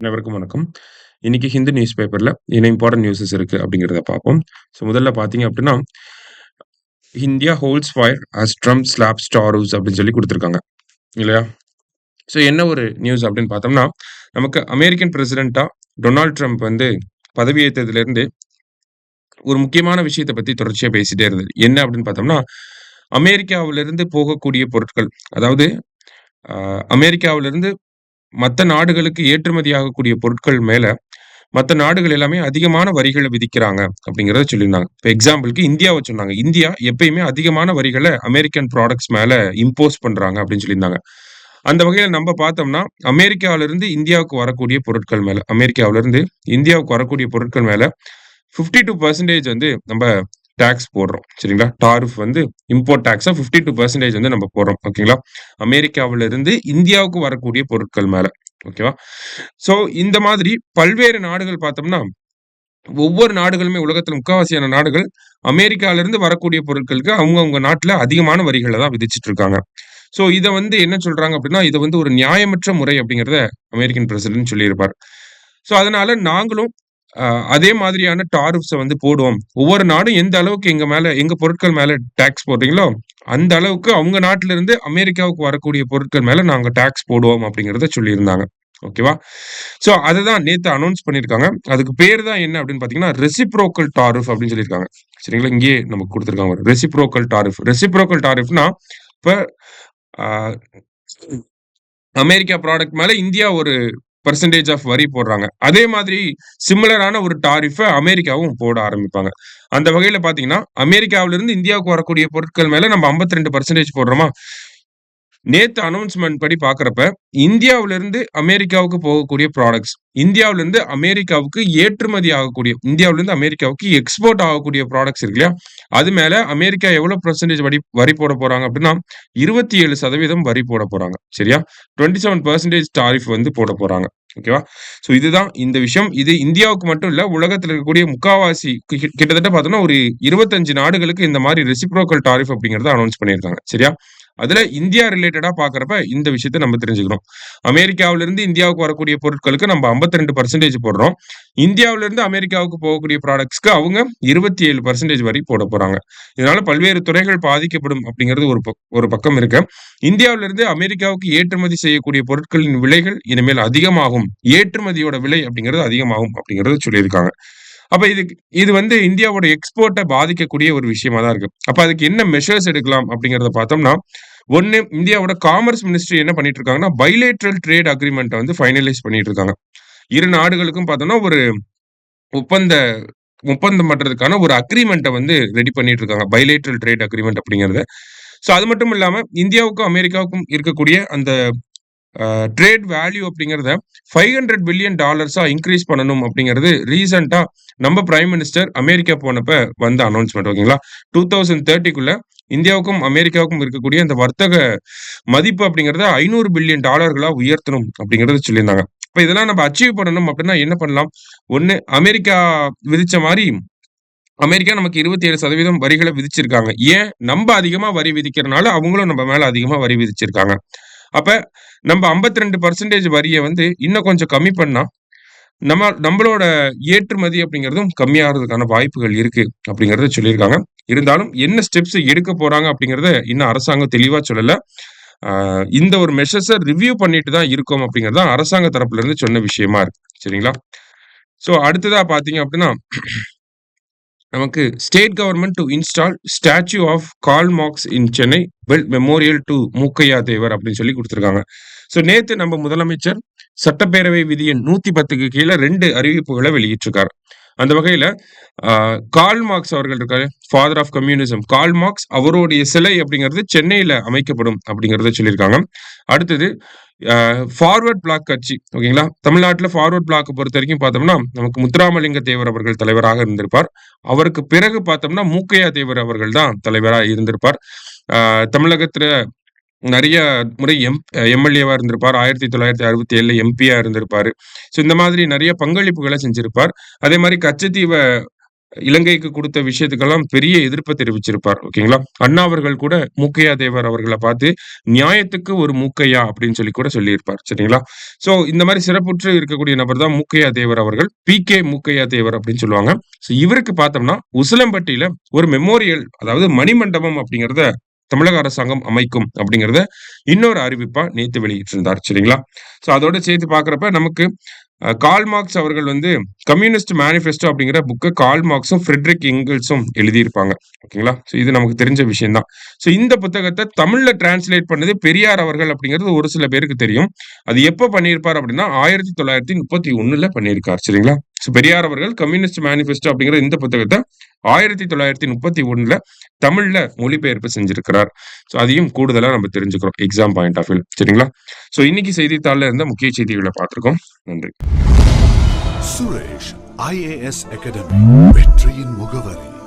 அனைவருக்கும் வணக்கம். இன்னைக்கு ஹிந்து நியூஸ் பேப்பர்ல என்ன இம்பார்ட்டன்ட் நியூஸஸ் இருக்கு அப்படிங்கிறத பார்ப்போம். முதல்ல பார்த்தீங்க அப்படின்னா, "India holds fire as Trump slaps tariffs" அப்படின்னு சொல்லி குடுத்துருக்காங்க. இல்லையா? என்ன ஒரு நியூஸ் அப்படின்னு பார்த்தோம்னா, நமக்கு அமெரிக்கன் பிரசிடென்ட்டா டொனால்ட் ட்ரம்ப் வந்து பதவியேற்றதிலிருந்து ஒரு முக்கியமான விஷயத்த பத்தி தொடர்ச்சியா பேசிட்டே இருந்தாரு. என்ன அப்படின்னு பார்த்தோம்னா, அமெரிக்காவிலிருந்து போகக்கூடிய பொருட்கள், அதாவது அமெரிக்காவிலிருந்து மத்த நாடுகளுக்கு ஏற்றுமதி ஆகக்கூடிய பொருட்கள் மேல மத்த நாடுகள் எல்லாமே அதிகமான வரிகள விதிக்கிறாங்க அப்படிங்கிறத சொல்லியிருந்தாங்க. இப்ப எக்ஸாம்பிள்க்கு இந்தியாவ சொன்னாங்க. இந்தியா எப்பயுமே அதிகமான வரிகள அமெரிக்கன் ப்ராடக்ட்ஸ் மேல இம்போஸ் பண்றாங்க அப்படின்னு சொல்லியிருந்தாங்க. அந்த வகையில நம்ம பார்த்தோம்னா, அமெரிக்காவிலிருந்து இந்தியாவுக்கு வரக்கூடிய பொருட்கள் மேல அமெரிக்காவிலிருந்து இந்தியாவுக்கு வரக்கூடிய பொருட்கள் மேல 52% வந்து நம்ப டாக்ஸ் போடுறோம். சரிங்களா? டாரிஃப் வந்து இம்போர்ட் டாக்ஸா 52% வந்து நம்ம போடுறோம். ஓகேங்களா? அமெரிக்காவிலிருந்து இந்தியாவுக்கு வரக்கூடிய பொருட்கள் மேல. ஓகேவா? ஸோ இந்த மாதிரி பல்வேறு நாடுகள் பார்த்தோம்னா, ஒவ்வொரு நாடுகளுமே உலகத்துல முக்காவாசியான நாடுகள் அமெரிக்காவிலிருந்து வரக்கூடிய பொருட்களுக்கு அவங்கவங்க நாட்டுல அதிகமான வரிகள தான் விதிச்சுட்டு இருக்காங்க. ஸோ இத வந்து என்ன சொல்றாங்க அப்படின்னா, இத வந்து ஒரு நியாயமற்ற முறை அப்படிங்கிறத அமெரிக்கன் பிரசிடென்ட் சொல்லியிருப்பார். ஸோ அதனால நாங்களும் அ அதே மாதிரியான டாரிஃப்ஸ வந்து போடுவோம். ஒவ்வொரு நாடும் எந்த அளவுக்கு எங்க பொருட்கள் மேல டாக்ஸ் போடுறீங்களோ, அந்த அளவுக்கு அவங்க நாட்டிலிருந்து அமெரிக்காவுக்கு வரக்கூடிய பொருட்கள் மேல நாங்க டாக்ஸ் போடுவோம் அப்படிங்கிறத சொல்லியிருந்தாங்க. ஓகேவா? ஸோ அததான் நேத்து அனவுன்ஸ் பண்ணியிருக்காங்க. அதுக்கு பேரு தான் என்ன அப்படின்னு பார்த்தீங்கன்னா, ரெசிப்ரோக்கல் டாரிஃப் அப்படின்னு சொல்லியிருக்காங்க. சரிங்களா? இங்கேயே நமக்கு குடுத்துருக்காங்க பாருங்க. Reciprocal tariff. ரெசிப்ரோக்கல் டாரிஃப்னா, இப்ப அ அமெரிக்கா ப்ராடக்ட் மேல இந்தியா ஒரு பெர்சன்டேஜ் ஆஃப் வரி போடுறாங்க. அதே மாதிரி சிமிலரான ஒரு டாரிஃப அமெரிக்காவும் போட ஆரம்பிப்பாங்க. அந்த வகையில பார்த்தீங்கன்னா, அமெரிக்காவிலிருந்து இந்தியாவுக்கு வரக்கூடிய பொருட்கள் மேல நம்ம 52% போடுறோமா, நேத்து அனவுன்ஸ்மென்ட் படி பார்க்கிறப்ப, இந்தியாவிலிருந்து அமெரிக்காவுக்கு போகக்கூடிய ப்ராடக்ட்ஸ், இந்தியாவிலிருந்து அமெரிக்காவுக்கு ஏற்றுமதி ஆகக்கூடிய, இந்தியாவிலிருந்து அமெரிக்காவுக்கு எக்ஸ்போர்ட் ஆகக்கூடிய ப்ராடக்ட்ஸ் இருக்கு இல்லையா? அது மேல அமெரிக்கா எவ்வளோ பெர்சன்டேஜ் வரி போட போறாங்க அப்படின்னா, 27% வரி போட போறாங்க. சரியா? 27% டாரிஃப் வந்து போட போறாங்க. ஓகேவா? ஸோ இதுதான் இந்த விஷயம். இது இந்தியாவுக்கு மட்டும் இல்ல, உலகத்துல இருக்கக்கூடிய முக்காவாசி கிட்டத்தட்ட பார்த்தோம்னா, ஒரு 25 நாடுகளுக்கு இந்த மாரி ரெசிப்ரோக்கல் டாரிஃப் அப்படிங்கிறத அனவுன்ஸ் பண்ணியிருக்காங்க. சரியா? அதுல இந்தியா ரிலேட்டடா பார்க்கிறப்ப இந்த விஷயத்த நம்ம தெரிஞ்சுக்கணும். அமெரிக்காவிலிருந்து இந்தியாவுக்கு வரக்கூடிய பொருட்களுக்கு நம்ம 52% போடுறோம். இந்தியாவிலிருந்து அமெரிக்காவுக்கு போகக்கூடிய ப்ராடக்ட்ஸ்க்கு அவங்க 27% வரி போடப் போறாங்க. இதனால பல்வேறு துறைகள் பாதிக்கப்படும் அப்படிங்கிறது ஒரு பக்கம் இருக்க. இந்தியாவிலிருந்து அமெரிக்காவுக்கு ஏற்றுமதி செய்யக்கூடிய பொருட்களின் விலைகள் இனிமேல் அதிகமாகும். ஏற்றுமதியோட விலை அப்படிங்கிறது அதிகமாகும் அப்படிங்கிறத சொல்லியிருக்காங்க. அப்ப இது வந்து இந்தியாவோட எக்ஸ்போர்ட்ட பாதிக்கக்கூடிய ஒரு விஷயமா தான் இருக்கு. அப்ப அதுக்கு என்ன மெஷர்ஸ் எடுக்கலாம் அப்படிங்கிறத பார்த்தோம்னா, ஒண்ணு இந்தியாவோட காமர்ஸ் மினிஸ்ட்ரி என்ன பண்ணிட்டு இருக்காங்கன்னா, பைலேட்டரல் ட்ரேட் அக்ரீமென்ட்ட வந்து ஃபைனலைஸ் பண்ணிட்டு இருக்காங்க. இரு நாடுகளுக்கும் பார்த்தோம்னா, ஒரு ஒப்பந்த ஒப்பந்தம் பண்றதுக்கான ஒரு அக்ரீமென்ட்ட வந்து ரெடி பண்ணிட்டு இருக்காங்க. பைலேட்டரல் ட்ரேட் அக்ரீமென்ட் அப்படிங்கிறது. சோ அது மட்டும் இல்லாம இந்தியாவுக்கும், அமெரிக்காவுக்கும் இருக்கக்கூடிய அந்த ட்ரேட் வேல்யூ அப்படிங்கிறத $500 பில்லியன் இன்கிரீஸ் பண்ணணும் அப்படிங்கிறது ரீசென்ட்டா நம்ம பிரைம் மினிஸ்டர் அமெரிக்கா போனப்ப வந்த அனவுன்ஸ்மென்ட். ஓகேங்களா? 2030க்குள்ள இந்தியாவுக்கும், அமெரிக்காவுக்கும் இருக்கக்கூடிய அந்த வர்த்தக மதிப்பு அப்படிங்கிறத $500 பில்லியன் உயர்த்தணும் அப்படிங்கிறத சொல்லியிருந்தாங்க. இப்ப இதெல்லாம் நம்ம அச்சீவ் பண்ணணும் அப்படின்னா என்ன பண்ணலாம்? ஒண்ணு அமெரிக்கா விதிச்ச மாரி அமெரிக்கா நமக்கு 27% வரிகள விதிச்சிருக்காங்க. ஏன்? நம்ப அதிகமா வரி விதிக்கிறனால, அவங்களும் நம்ம மேல அதிகமா வரி விதிச்சிருக்காங்க. அப்ப நம்ப 52% வரிய வந்து இன்னும் கொஞ்சம் கம்மி பண்ணா, நம்பளோட ஏற்றுமதி அப்படிங்கிறதும் கம்மியாகுறதுக்கான வாய்ப்புகள் இருக்கு அப்படிங்கிறத சொல்லியிருக்காங்க. இருந்தாலும் என்ன ஸ்டெப்ஸ் எடுக்க போறாங்க அப்படிங்கிறத இன்னும் அரசாங்கம் தெளிவா சொல்லல. ஆ இந்த ஒரு மெஷர்ஸ ரிவ்யூ பண்ணிட்டு தான் இருக்கோம் அப்படிங்கிறது தான் அரசாங்க தரப்புல இருந்து சொன்ன விஷயமா இருக்கு. சரிங்களா? அடுத்ததா பார்த்தீங்க அப்படின்னா நமக்கு state government to install statue of Karl Marx in Chennai build memorial to Mookkaiah Thevar அப்படின்னு சொல்லி குடுத்திருக்காங்க. நேத்து நம்ம முதலமைச்சர் சட்டப்பேரவை விதி எண் 110க்கு கீழ 2 அறிவிப்புகள வெளியிட்டிருக்காரு. அந்த வகையில அ கார்ல் மார்க்ஸ் அவர்கள் இருக்காரு, ஃபாதர் ஆஃப் கம்யூனிசம். கார்ல் மார்க்ஸ் அவருடைய சிலை அப்படிங்கிறது சென்னையில அமைக்கப்படும் அப்படிங்கிறத சொல்லியிருக்காங்க. அடுத்தது ஃபார்வர்ட் பிளாக் கட்சி. ஓகேங்களா? தமிழ்நாட்டுல ஃபார்வர்ட் பிளாக்க பொறுத்தவரைக்கும் பார்த்தோம்னா, நமக்கு முத்துராமலிங்க தேவர் அவர்கள் தலைவராக இருந்திருப்பார். அவருக்கு பிறகு பார்த்தோம்னா, மூக்கையா தேவர் அவர்கள் தான் தலைவரா இருந்திருப்பார். ஆ தமிழகத்துல நெறைய முறை எம்.எல்.ஏவா இருந்திருப்பார். 1967ல எம்பியா இருந்திருப்பாரு. இந்த மாதிரி நெறைய பங்களிப்புகள செஞ்சிருப்பார். அதே மாரி கச்சத்தீவ இலங்கைக்கு குடுத்த விஷயத்துக்கெல்லாம் பெரிய எதிர்ப்ப தெரிவிச்சிருப்பார். ஓகேங்களா? அண்ணா அவர்கள் கூட மூக்கையா தேவர் அவர்கள பார்த்து, "நியாயத்துக்கு ஒரு மூக்கையா" அப்படின்னு சொல்லி கூட சொல்லியிருப்பார். சரிங்களா? சோ இந்த மாரி சிறப்புற்று இருக்கக்கூடிய நபர் தான் மூக்கையா தேவர் அவர்கள். பி.கே. மூக்கையா தேவர் அப்படின்னு சொல்லுவாங்க. சோ இவருக்கு பார்த்தோம்னா, உசிலம்பட்டியில ஒரு மெமோரியல் அதாவது மணிமண்டபம் அப்படிங்கிறத தமிழக அரசாங்கம் அமைக்கும் அப்படிங்கிறத இன்னொரு அறிவிப்பா நேத்து வெளியிட்டிருந்தார். சரிங்களா? சோ அதோட சேர்த்து பார்க்கிறப்ப நமக்கு கார்ல் மார்க்ஸ் அவர்கள் வந்து கம்யூனிஸ்ட் மேனிஃபெஸ்டோ அப்படிங்கிற புக்க கார்ல் மார்க்ஸும், ஃபிரெட்ரிக் எங்கெல்ஸும் எழுதியிருப்பாங்க. ஓகேங்களா? சோ இது நமக்கு தெரிஞ்ச விஷயம் தான். சோ இந்த புத்தகத்த தமிழ்ல டிரான்ஸ்லேட் பண்ணது பெரியார் அவர்கள் அப்படிங்கிறது ஒரு சில பேருக்கு தெரியும். அது எப்ப பண்ணியிருப்பார் அப்படின்னா, 1931ல பண்ணியிருக்கார். சரிங்களா? சோ பெரியார் அவர்கள் கம்யூனிஸ்ட் மேனிஃபெஸ்டோ அப்படிங்கிற இந்த புத்தகத்த 1931ல தமிழ்ல மொழிபெயர்ப்பு செஞ்சிருக்கிறார். சோ அதையும் கூடுதலா நம்ம தெரிஞ்சுக்கிறோம். எக்ஸாம் பாயிண்ட் ஆஃப் வியூல. சரிங்களா? சோ இன்னைக்கு செய்தித்தாள்ல இருந்த முக்கிய செய்திகள பார்த்திருக்கோம். நன்றி. சுரேஷ் IAS அகாடமி வெற்றியின் முகவரி.